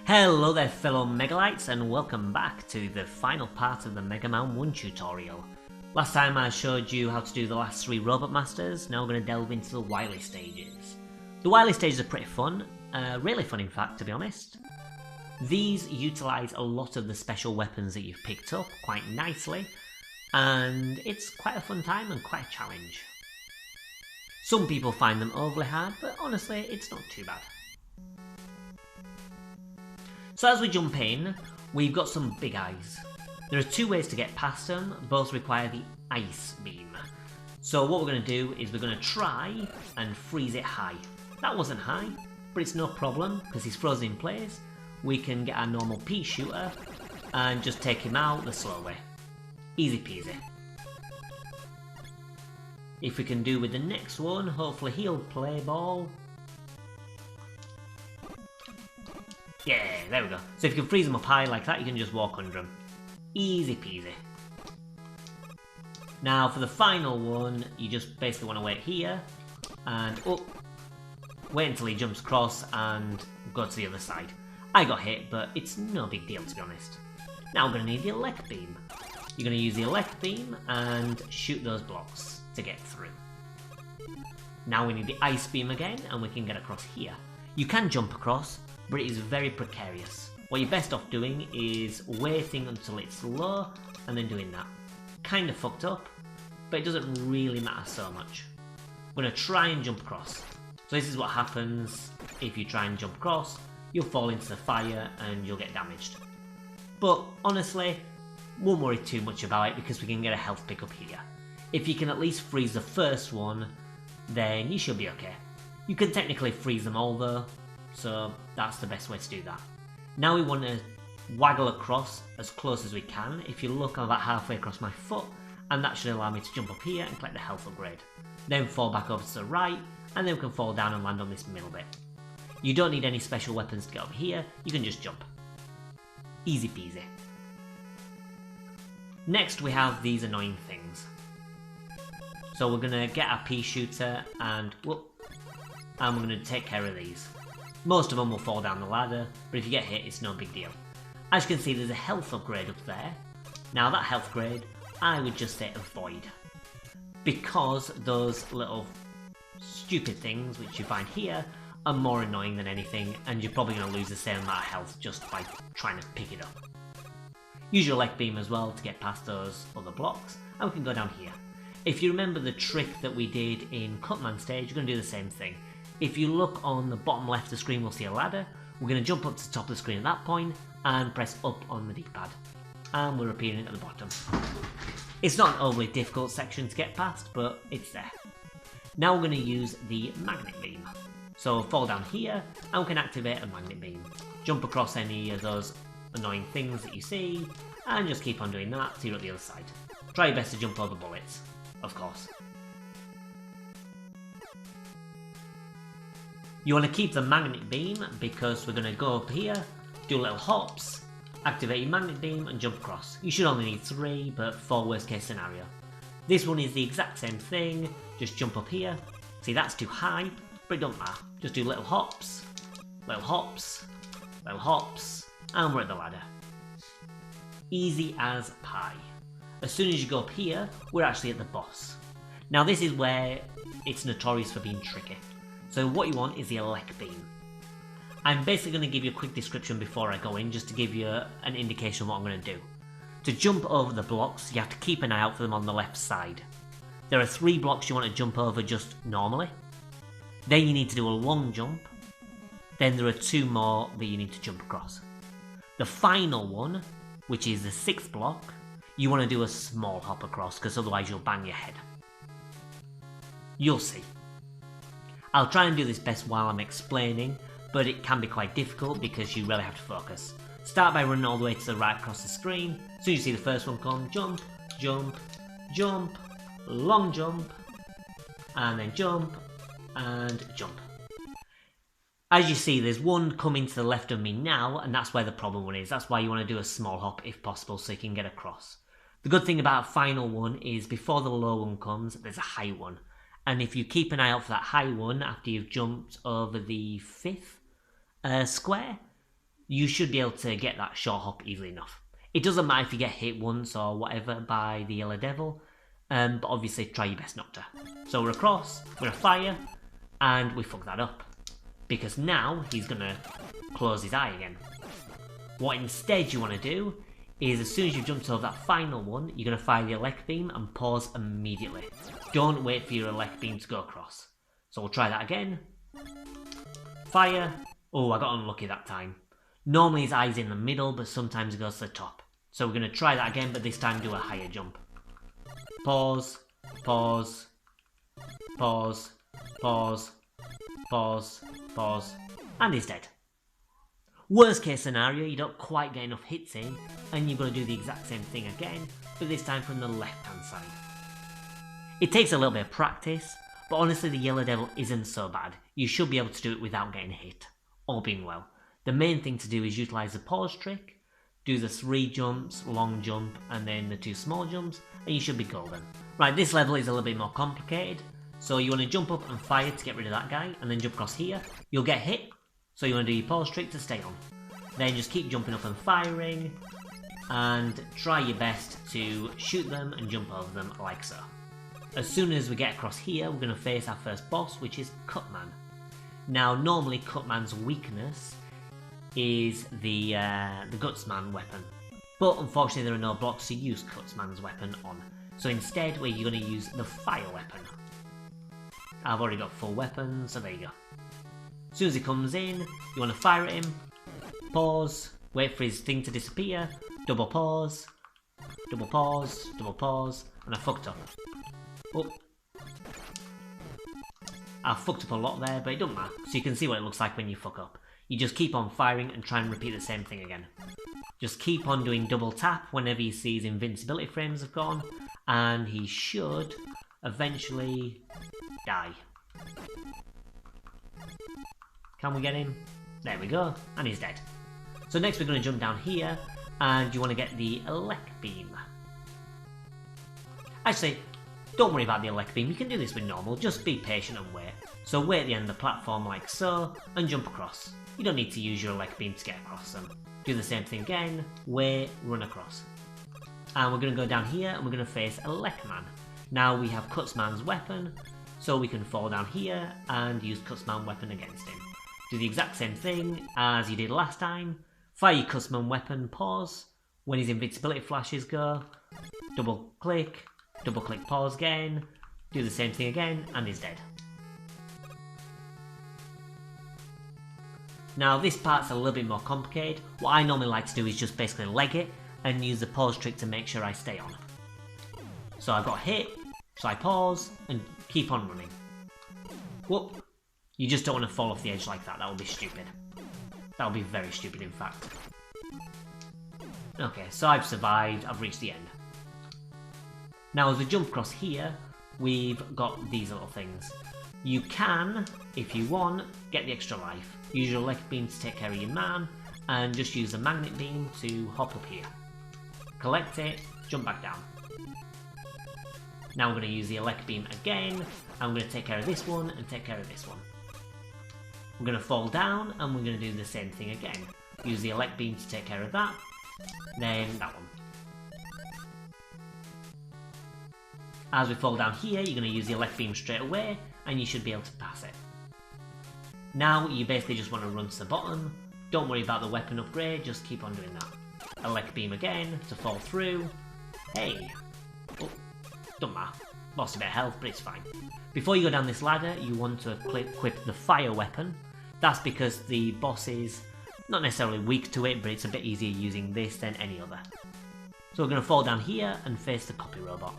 Hello there fellow Megalites and welcome back to the final part of the Mega Man 1 tutorial. Last time I showed you how to do the last 3 Robot Masters, now we're going to delve into the Wily Stages. The Wily Stages are pretty fun, really fun in fact to be honest. These utilise a lot of the special weapons that you've picked up quite nicely, and it's quite a fun time and quite a challenge. Some people find them overly hard, but honestly it's not too bad. So as we jump in, we've got some big eyes. There are 2 ways to get past them, both require the ice beam. So what we're going to do is we're going to try and freeze it high. That wasn't high, but it's no problem because he's frozen in place. We can get our normal pea shooter and just take him out the slow way. Easy peasy. If we can do with the next one, hopefully he'll play ball. Yeah, there we go. So if you can freeze them up high like that, you can just walk under them. Easy peasy. Now for the final one, you just basically want to wait here, and wait until he jumps across and go to the other side. I got hit, but it's no big deal to be honest. Now we're going to need the elect beam. You're going to use the elect beam and shoot those blocks to get through. Now we need the ice beam again, and we can get across here. You can jump across, but it is very precarious. What you're best off doing is waiting until it's low and then doing that. Kind of fucked up, but it doesn't really matter so much. We're going to try and jump across. So this is what happens if you try and jump across. You'll fall into the fire and you'll get damaged. But honestly, won't worry too much about it because we can get a health pickup here. If you can at least freeze the first one, then you should be okay. You can technically freeze them all though, so that's the best way to do that. Now we want to waggle across as close as we can. If you look, I'm about halfway across my foot, and that should allow me to jump up here and collect the health upgrade. Then fall back over to the right, and then we can fall down and land on this middle bit. You don't need any special weapons to get up here, you can just jump. Easy peasy. Next we have these annoying things. So we're going to get our pea shooter and we're going to take care of these. Most of them will fall down the ladder, but if you get hit, it's no big deal. As you can see, there's a health upgrade up there. Now that health grade, I would just say avoid. Because those little stupid things which you find here are more annoying than anything, and you're probably going to lose the same amount of health just by trying to pick it up. Use your elect beam as well to get past those other blocks, and we can go down here. If you remember the trick that we did in Cutman Stage, you're going to do the same thing. If you look on the bottom left of the screen, we'll see a ladder. We're going to jump up to the top of the screen at that point and press up on the D-pad. And we're appearing at the bottom. It's not an overly difficult section to get past, but it's there. Now we're going to use the magnet beam. So fall down here and we can activate a magnet beam. Jump across any of those annoying things that you see and just keep on doing that till you're at the other side. Try your best to jump over bullets, of course. You want to keep the magnet beam because we're going to go up here, do little hops, activate your magnet beam and jump across. You should only need 3, but for worst case scenario. This one is the exact same thing, just jump up here. See, that's too high, but it don't matter. Just do little hops, little hops, little hops, and we're at the ladder. Easy as pie. As soon as you go up here, we're actually at the boss. Now this is where it's notorious for being tricky. So what you want is the elect beam. I'm basically going to give you a quick description before I go in, just to give you an indication of what I'm going to do. To jump over the blocks, you have to keep an eye out for them on the left side. There are 3 blocks you want to jump over just normally. Then you need to do a long jump. Then there are 2 more that you need to jump across. The final one, which is the 6th block, you want to do a small hop across, because otherwise you'll bang your head. You'll see. I'll try and do this best while I'm explaining, but it can be quite difficult because you really have to focus. Start by running all the way to the right across the screen. As soon as you see the first one come, jump, jump, jump, long jump, and then jump, and jump. As you see, there's one coming to the left of me now, and that's where the problem one is. That's why you want to do a small hop if possible so you can get across. The good thing about a final one is before the low one comes, there's a high one. And if you keep an eye out for that high one after you've jumped over the 5th square, you should be able to get that short hop easily enough. It doesn't matter if you get hit once or whatever by the Yellow Devil, but obviously try your best not to. So we're across, we're gonna fire, and we fuck that up. Because now he's gonna close his eye again. What instead you want to do is as soon as you've jumped over that final one, you're going to fire the elect beam and pause immediately. Don't wait for your elect beam to go across. So we'll try that again. Fire. Oh, I got unlucky that time. Normally his eye's in the middle, but sometimes it goes to the top. So we're going to try that again, but this time do a higher jump. Pause, pause, pause, pause, pause, pause, and he's dead. Worst case scenario, you don't quite get enough hits in, and you're going to do the exact same thing again, but this time from the left hand side. It takes a little bit of practice, but honestly the Yellow Devil isn't so bad. You should be able to do it without getting hit, all being well. The main thing to do is utilise the pause trick, do the 3 jumps, long jump, and then the 2 small jumps, and you should be golden. Right, this level is a little bit more complicated, so you want to jump up and fire to get rid of that guy, and then jump across here. You'll get hit, so you want to do your pause trick to stay on. Then just keep jumping up and firing, and try your best to shoot them and jump over them like so. As soon as we get across here, we're going to face our first boss, which is Cutman. Now, normally Cutman's weakness is the Gutsman weapon, but unfortunately there are no blocks to use Gutsman's weapon on. So instead, you're going to use the fire weapon. I've already got full weapons, so there you go. As soon as he comes in, you want to fire at him, pause, wait for his thing to disappear, double pause, double pause, double pause, and I fucked up. Oh. I fucked up a lot there, but it doesn't matter, so you can see what it looks like when you fuck up. You just keep on firing and try and repeat the same thing again. Just keep on doing double tap whenever you see his invincibility frames have gone, and he should eventually die. Can we get him? There we go, and he's dead. So next we're going to jump down here, and you want to get the elect beam. Actually, don't worry about the elect beam, you can do this with normal, just be patient and wait. So wait at the end of the platform like so, and jump across. You don't need to use your elect beam to get across them. Do the same thing again, wait, run across. And we're going to go down here, and we're going to face Electman. Now we have Cutsman's weapon, so we can fall down here, and use Cutsman's weapon against him. Do the exact same thing as you did last time. Fire your Cutman weapon, pause. When his invincibility flashes go, double click, pause again. Do the same thing again, and he's dead. Now this part's a little bit more complicated. What I normally like to do is just basically leg it and use the pause trick to make sure I stay on. So I got hit, so I pause and keep on running. Whoop. You just don't want to fall off the edge like that, that would be stupid. That would be very stupid in fact. Okay, so I've survived, I've reached the end. Now as we jump across here, we've got these little things. You can, if you want, get the extra life. Use your elect beam to take care of your man, and just use the magnet beam to hop up here. Collect it, jump back down. Now we're going to use the elect beam again, and we're going to take care of this one and take care of this one. We're going to fall down, and we're going to do the same thing again. Use the elect beam to take care of that, then that one. As we fall down here, you're going to use the elect beam straight away, and you should be able to pass it. Now you basically just want to run to the bottom. Don't worry about the weapon upgrade, just keep on doing that. Elect beam again to fall through. Hey! Oh, don't matter. Lost a bit of health, but it's fine. Before you go down this ladder, you want to equip the fire weapon. That's because the boss is not necessarily weak to it, but it's a bit easier using this than any other. So we're going to fall down here and face the copy robot.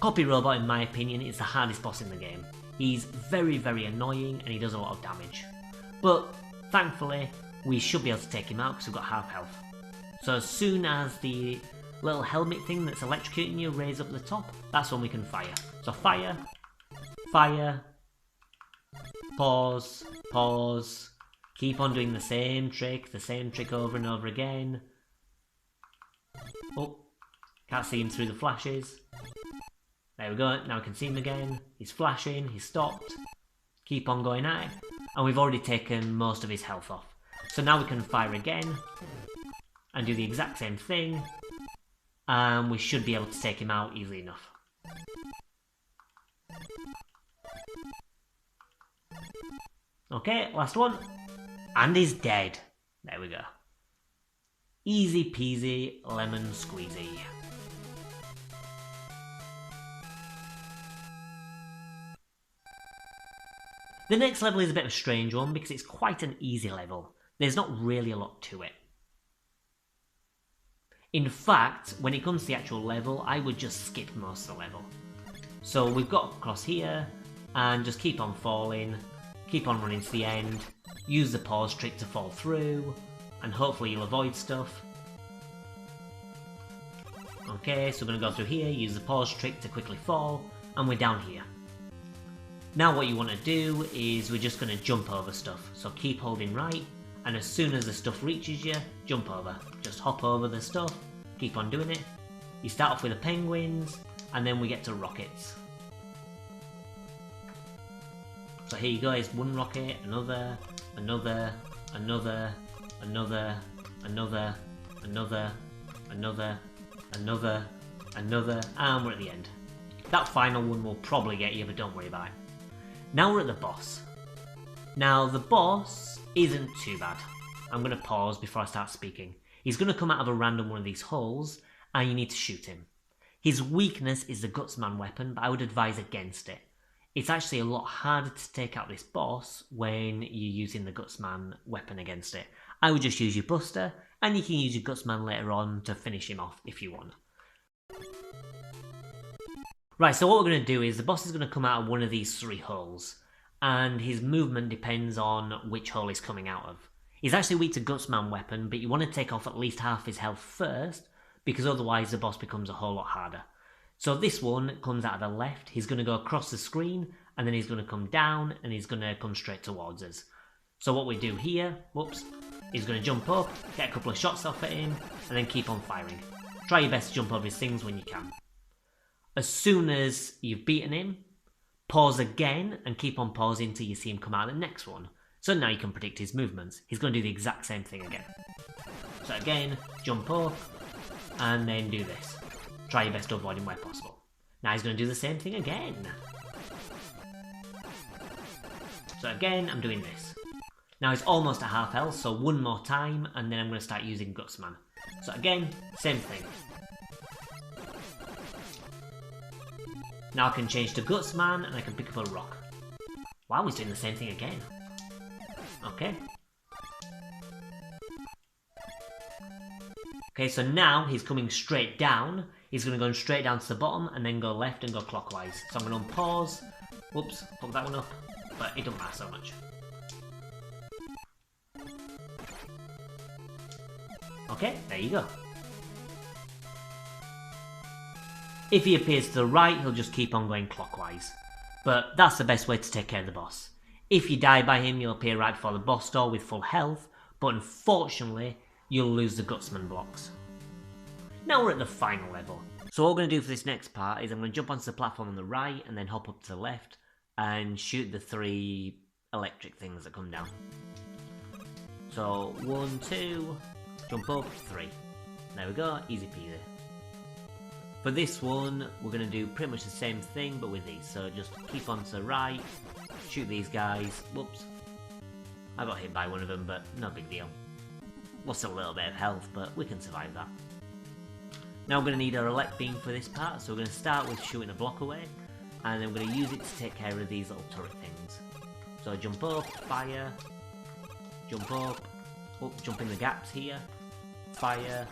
Copy robot, in my opinion, is the hardest boss in the game. He's very, very annoying and he does a lot of damage. But thankfully, we should be able to take him out because we've got half health. So as soon as the little helmet thing that's electrocuting you raises up at the top, that's when we can fire. So fire, fire, pause, pause, keep on doing the same trick over and over again. Oh, can't see him through the flashes. There we go, now we can see him again. He's flashing, he's stopped. Keep on going at it. And we've already taken most of his health off. So now we can fire again and do the exact same thing, and we should be able to take him out easily enough. Okay, last one. And he's dead. There we go. Easy peasy, lemon squeezy. The next level is a bit of a strange one because it's quite an easy level. There's not really a lot to it. In fact, when it comes to the actual level, I would just skip most of the level. So we've got across here, and just keep on falling, keep on running to the end, use the pause trick to fall through, and hopefully you'll avoid stuff. Okay, so we're going to go through here, use the pause trick to quickly fall, and we're down here. Now what you want to do is we're just going to jump over stuff, so keep holding right, and as soon as the stuff reaches you, jump over. Just hop over the stuff, keep on doing it. You start off with the penguins, and then we get to rockets. So here you go, it's one rocket, another, another, another, another, another, another, another, another, another, and we're at the end. That final one will probably get you, but don't worry about it. Now we're at the boss. Now the boss isn't too bad. I'm going to pause before I start speaking. He's going to come out of a random one of these holes, and you need to shoot him. His weakness is the Gutsman weapon, but I would advise against it. It's actually a lot harder to take out this boss when you're using the Gutsman weapon against it. I would just use your Buster, and you can use your Gutsman later on to finish him off if you want. Right, so what we're going to do is the boss is going to come out of one of these three holes, and his movement depends on which hole he's coming out of. He's actually weak to Gutsman weapon, but you want to take off at least half his health first, because otherwise the boss becomes a whole lot harder. So this one comes out of the left, he's going to go across the screen, and then he's going to come down, and he's going to come straight towards us. So what we do here, whoops, he's going to jump up, get a couple of shots off at him, and then keep on firing. Try your best to jump over his things when you can. As soon as you've beaten him, pause again and keep on pausing until you see him come out of the next one. So now you can predict his movements. He's going to do the exact same thing again. So again, jump up, and then do this. Try your best to avoid him where possible. Now he's going to do the same thing again. So again, I'm doing this. Now he's almost at half health, so one more time, and then I'm going to start using Gutsman. So again, same thing. Now I can change to Gutsman, and I can pick up a rock. Wow, he's doing the same thing again. Okay. Okay, so now he's coming straight down. He's going to go straight down to the bottom, and then go left and go clockwise. So I'm going to unpause. Whoops, fuck that one up. But it don't matter so much. Okay, there you go. If he appears to the right, he'll just keep on going clockwise. But that's the best way to take care of the boss. If you die by him, you'll appear right before the boss door with full health, but unfortunately, you'll lose the Gutsman blocks. Now we're at the final level. So what we're going to do for this next part is I'm going to jump onto the platform on the right and then hop up to the left and shoot the three electric things that come down. So 1, 2, jump up, 3. There we go, easy peasy. For this one, we're going to do pretty much the same thing, but with these. So just keep on to the right, shoot these guys. Whoops. I got hit by one of them, but no big deal. Lost a little bit of health, but we can survive that. Now we're going to need our elect beam for this part, so we're going to start with shooting a block away, and then we're going to use it to take care of these little turret things. So jump up, fire, jump up, jump in the gaps here, fire,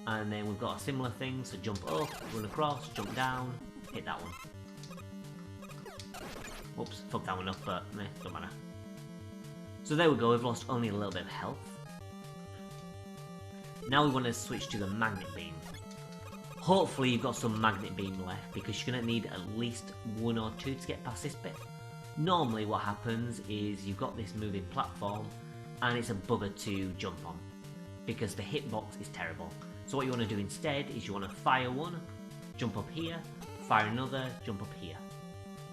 and then we've got a similar thing, so jump up, run across, jump down, hit that one. Whoops, fucked that one up, but don't matter. So there we go, we've lost only a little bit of health. Now we want to switch to the magnet beam. Hopefully you've got some magnet beam left, because you're going to need at least 1 or 2 to get past this bit. Normally what happens is you've got this moving platform, and it's a bugger to jump on, because the hitbox is terrible. So what you want to do instead is you want to fire one, jump up here, fire another, jump up here.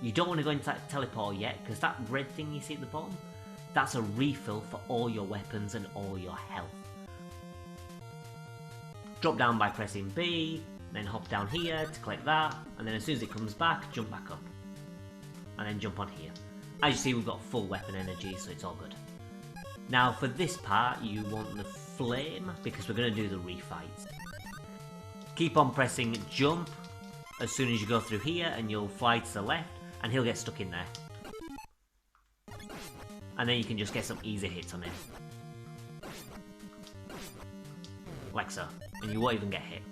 You don't want to go into that teleporter yet, because that red thing you see at the bottom, That's a refill for all your weapons and all your health. Drop down by pressing B, then hop down here to collect that, and then as soon as it comes back, jump back up. And then jump on here. As you see, we've got full weapon energy, so it's all good. Now for this part, you want the flame, because we're going to do the refights. Keep on pressing jump as soon as you go through here, and you'll fly to the left, and he'll get stuck in there. And then you can just get some easy hits on him. Like so. And you won't even get hit.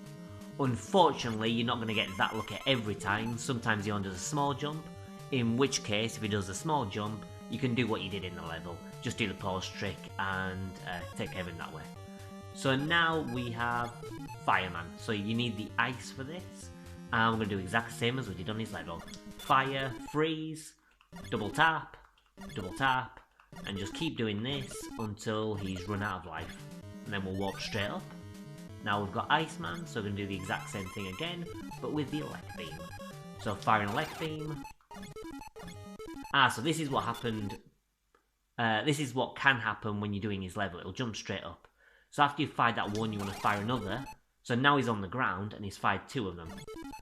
Unfortunately, you're not going to get that lucky every time. Sometimes he only does a small jump. In which case, if he does a small jump, you can do what you did in the level. Just do the pause trick and take care of him that way. So now we have Fireman. So you need the ice for this. And we're going to do exactly the same as we did on his level. Fire, freeze, double tap, and just keep doing this until he's run out of life. And then we'll walk straight up. Now we've got Iceman, so we're going to do the exact same thing again, but with the elect beam. So fire an elect beam. So this is what happened. This is what can happen when you're doing his level. It'll jump straight up. So after you've fired that one, you want to fire another. So now he's on the ground and he's fired 2 of them.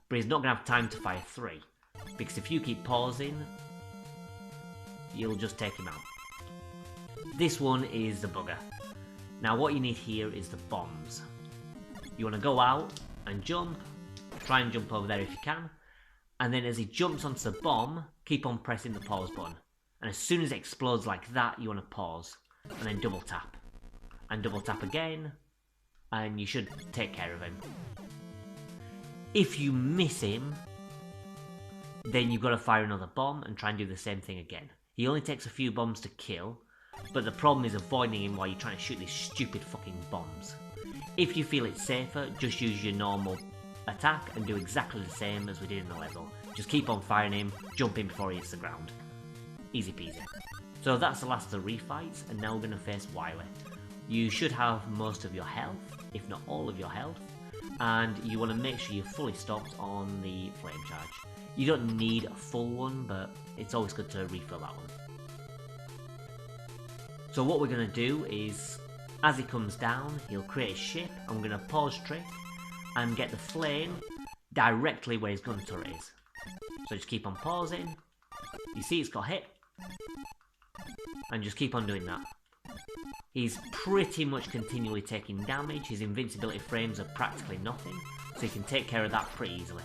But he's not going to have time to fire 3. Because if you keep pausing, you'll just take him out. This one is the bugger. Now what you need here is the bombs. You want to go out and jump. Try and jump over there if you can. And then as he jumps onto the bomb, keep on pressing the pause button. And as soon as it explodes like that, you want to pause. And then double tap. And double tap again. And you should take care of him. If you miss him, then you've got to fire another bomb and try and do the same thing again. He only takes a few bombs to kill, but the problem is avoiding him while you're trying to shoot these stupid fucking bombs. If you feel it's safer, just use your normal attack and do exactly the same as we did in the level. Just keep on firing him, jump in before he hits the ground. Easy peasy. So that's the last of the refights, and now we're going to face Wily. You should have most of your health, if not all of your health, and you want to make sure you're fully stocked on the flame charge. You don't need a full one, but it's always good to refill that one. So what we're going to do is, as he comes down, he'll create a ship, and we're going to pause trick and get the flame directly where his gun turret is. So just keep on pausing. You see it's got hit, and just keep on doing that. He's pretty much continually taking damage. His invincibility frames are practically nothing, so you can take care of that pretty easily.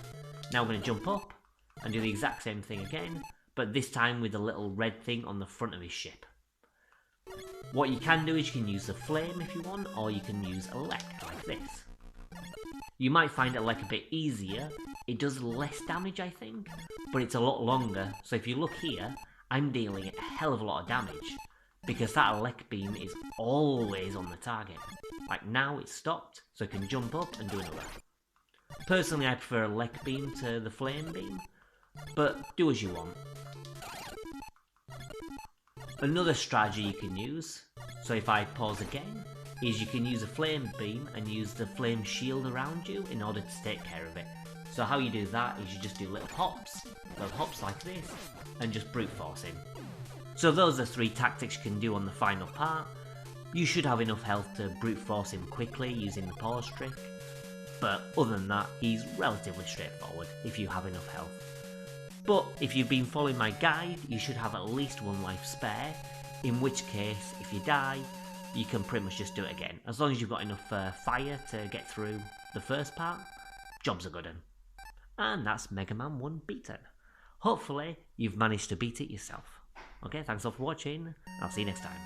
Now we're going to jump up and do the exact same thing again, but this time with the little red thing on the front of his ship. What you can do is you can use the flame if you want, or you can use elect like this. You might find elect a bit easier. It does less damage, I think, but it's a lot longer. So if you look here, I'm dealing a hell of a lot of damage, because that elect beam is always on the target. Like now it's stopped, so I can jump up and do another. Personally, I prefer elect beam to the flame beam, but do as you want. Another strategy you can use, so if I pause again, is you can use a flame beam and use the flame shield around you in order to take care of it. So how you do that is you just do little hops like this, and just brute force him. So those are 3 tactics you can do on the final part. You should have enough health to brute force him quickly using the pause trick, but other than that, he's relatively straightforward if you have enough health. But if you've been following my guide, you should have at least 1 life spare, in which case, if you die, you can pretty much just do it again. As long as you've got enough fire to get through the first part, job's a good one. And that's Mega Man 1 beaten. Hopefully, you've managed to beat it yourself. Okay, thanks all for watching, I'll see you next time.